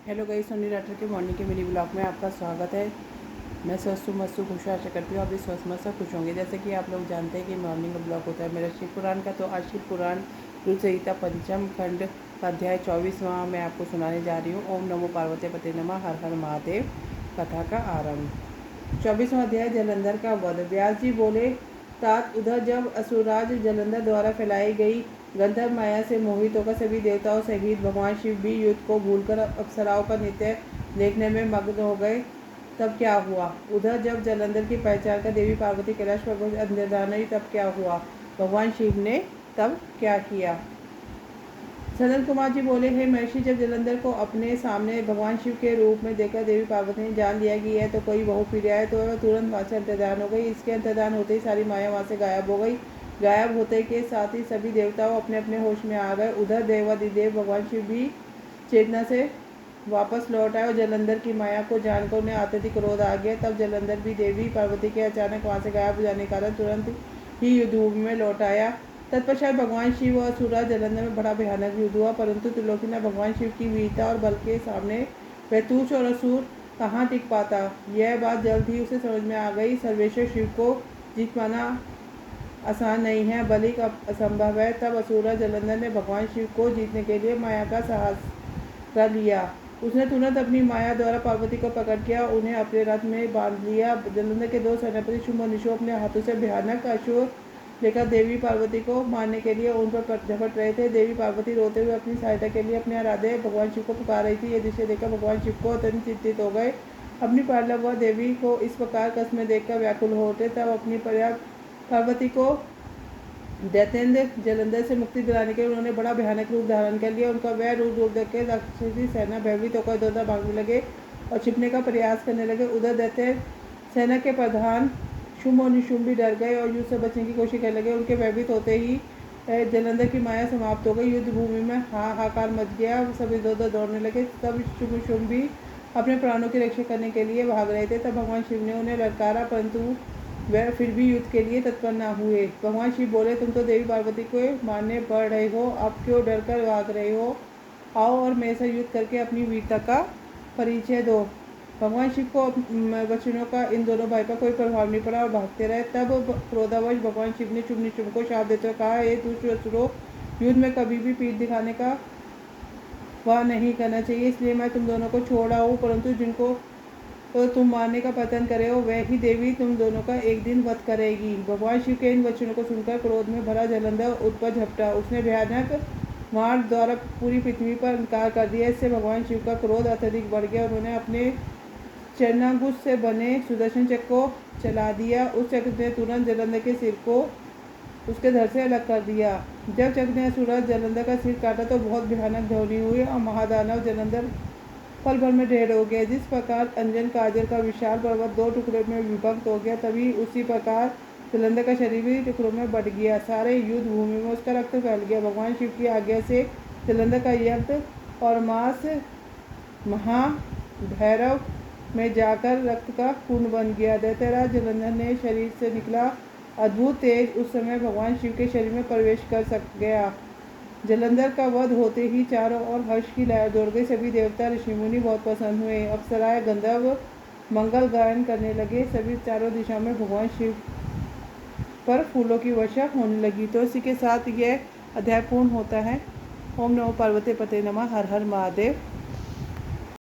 Hello guys, Soni Rathore के morning के mini blog में आपका स्वागत है। मैं स्वस्थ मस्त खुश आशा करती हूँ आप भी स्वस्थ मस्त खुश होंगे। जैसे कि आप लोग जानते हैं कि मॉर्निंग का ब्लॉग होता है मेरा शिव पुराण का। तो आज शिव पुराण रुद्र संहिता पंचम खंड का अध्याय 24वां मैं आपको सुनाने जा रही हूँ। ओम नमो पार्वती पते नमः, हर हर महादेव। कथा का आरंभ। 24वां अध्याय जलंधर का वध। व्यास जी बोले, तात उधर जब असुरराज जलंधर द्वारा फैलाई गई गंधर्व माया से मोहित होकर सभी देवताओं सहित भगवान शिव भी युद्ध को भूलकर अप्सराओं का नृत्य देखने में मग्न हो गए, तब क्या हुआ। उधर जब जलंधर की पहचान कर देवी पार्वती कैलाश पर्वत अंतर्धान हुई, तब क्या हुआ। भगवान शिव ने तब क्या किया। सनत कुमार जी बोले, हे महर्षि, जब जलंधर को अपने सामने भगवान शिव के रूप में देखकर देवी पार्वती ने जान लिया कि यह तो कोई बहु प्रिया है, तो वह तुरंत वहाँ से अंतर्धान हो गई। इसके अंतर्धान होते ही सारी माया वहाँ से गायब हो गई। गायब होते के साथ ही सभी देवताओं अपने अपने होश में आ गए। उधर देवादिदेव भगवान शिव भी चेतना से वापस लौट आए और जलंधर की माया को जानकर उन्हें अत्यधिक क्रोध आ गया। तब जलंधर भी देवी पार्वती के अचानक वहाँ से गायब हो जाने के कारण तुरंत ही युद्ध भूमि में लौट आया। तत्पश्चात भगवान शिव और असुरराज जलंधर में बड़ा भयानक युद्ध हुआ, परंतु त्रिलोकीनाथ भगवान शिव की वीरता और बल के सामने वह तुच्छ और असुर कहाँ टिक पाता। यह बात जल्द ही उसे समझ में आ गई। सर्वेश्वर शिव को जीत पाना आसान नहीं है, बल्कि असंभव है। तब असुरराज जलंधर ने भगवान शिव को जीतने के लिए माया का सहारा लिया। उसने तुरंत अपनी माया द्वारा पार्वती को पकड़ किया, उन्हें अपने रथ में बांध लिया। जलंधर के दो सेनापति शुंभ और निशुंभ अपने हाथों से भयानक अश्व लेकर देवी पार्वती को मारने के लिए उन पर झपट रहे थे। देवी पार्वती रोते हुए अपनी सहायता के लिए अपने आराध्य भगवान शिव को पुकार रही थी। ये दृश्य देखकर भगवान शिव को अत्यंत चिंतित हो गए। अपनी पार्वती व देवी को इस प्रकार कष्ट में देखकर व्याकुल हो उठे। तब अपनी पार्वती को दैत्येंद्र जलंधर से मुक्ति दिलाने के लिए उन्होंने बड़ा भयानक रूप धारण कर लिया। उनका वह रूप देखकर राक्षसी सेना भयभीत होकर इधर उधर भागने लगे और छिपने का प्रयास करने लगे। उधर दैत्य सेना के प्रधान शुंभ और निशुंभ भी डर गए और युद्ध से बचने की कोशिश करने लगे। उनके भयभीत होते ही जलंधर की माया समाप्त हो गई। युद्ध भूमि में हाहाकार मच गया, सब इधर उधर दौड़ने लगे। तब शुंभ निशुंभ भी अपने प्राणों की रक्षा करने के लिए भाग रहे थे। तब भगवान शिव ने उन्हें ललकारा, परंतु वह फिर भी युद्ध के लिए तत्पर न हुए। भगवान शिव बोले, तुम तो देवी पार्वती को मारने पड़ रहे हो, अब क्यों डर कर भाग रहे हो। आओ और मेरे से युद्ध करके अपनी वीरता का परिचय दो। भगवान शिव को वचनों का इन दोनों भाई पर कोई प्रभाव नहीं पड़ा और भागते रहे। तब क्रोधावश भगवान शिव ने शुंभ निशुंभ को शाप देते हुए कहा, हे दुष्ट असुरों, युद्ध में कभी भी पीठ दिखाने का वह नहीं करना चाहिए, इसलिए मैं तुम दोनों को छोड़ रहा हूँ। परंतु जिनको तो तुम मारने का पतन करे हो, वह ही देवी तुम दोनों का एक दिन वध करेगी। भगवान शिव के इन वचनों को सुनकर क्रोध में भरा जलंधर उस पर झपटा। उसने भयानक मार द्वारा पूरी पृथ्वी पर अंकार कर दिया। इससे भगवान शिव का क्रोध अत्यधिक बढ़ गया। उन्होंने अपने चरणांकुश से बने सुदर्शन चक्र को चला दिया। उस चक्र ने तुरंत जलंधर के सिर को उसके धड़ से अलग कर दिया। जब चक्र ने सूरज जलंधर का सिर काटा तो बहुत भयानक ध्वनि हुई और महादानव जलंधर पल भर में ढेर हो गया। जिस प्रकार अंजन काजल का विशाल पर्वत दो टुकड़े में विभक्त हो गया, तभी उसी प्रकार जलंधर का शरीर भी टुकड़ों में बढ़ गया। सारे युद्ध भूमि में उसका रक्त फैल गया। भगवान शिव की आज्ञा से जलंधर का यज्ञ और मांस महाभैरव में जाकर रक्त का कुंड बन गया। दैत्यराज जलंधर ने शरीर से निकला अद्भुत तेज उस समय भगवान शिव के शरीर में प्रवेश कर गया। जलंधर का वध होते ही चारों ओर हर्ष की लहर दौड़ गई। सभी देवता ऋषि मुनि बहुत प्रसन्न हुए। अप्सराएं गंधर्व मंगल गायन करने लगे। सभी चारों दिशाओं में भगवान शिव पर फूलों की वर्षा होने लगी। तो इसी के साथ यह अध्याय पूर्ण होता है। ओम नमो पार्वती पते नमः, हर हर महादेव।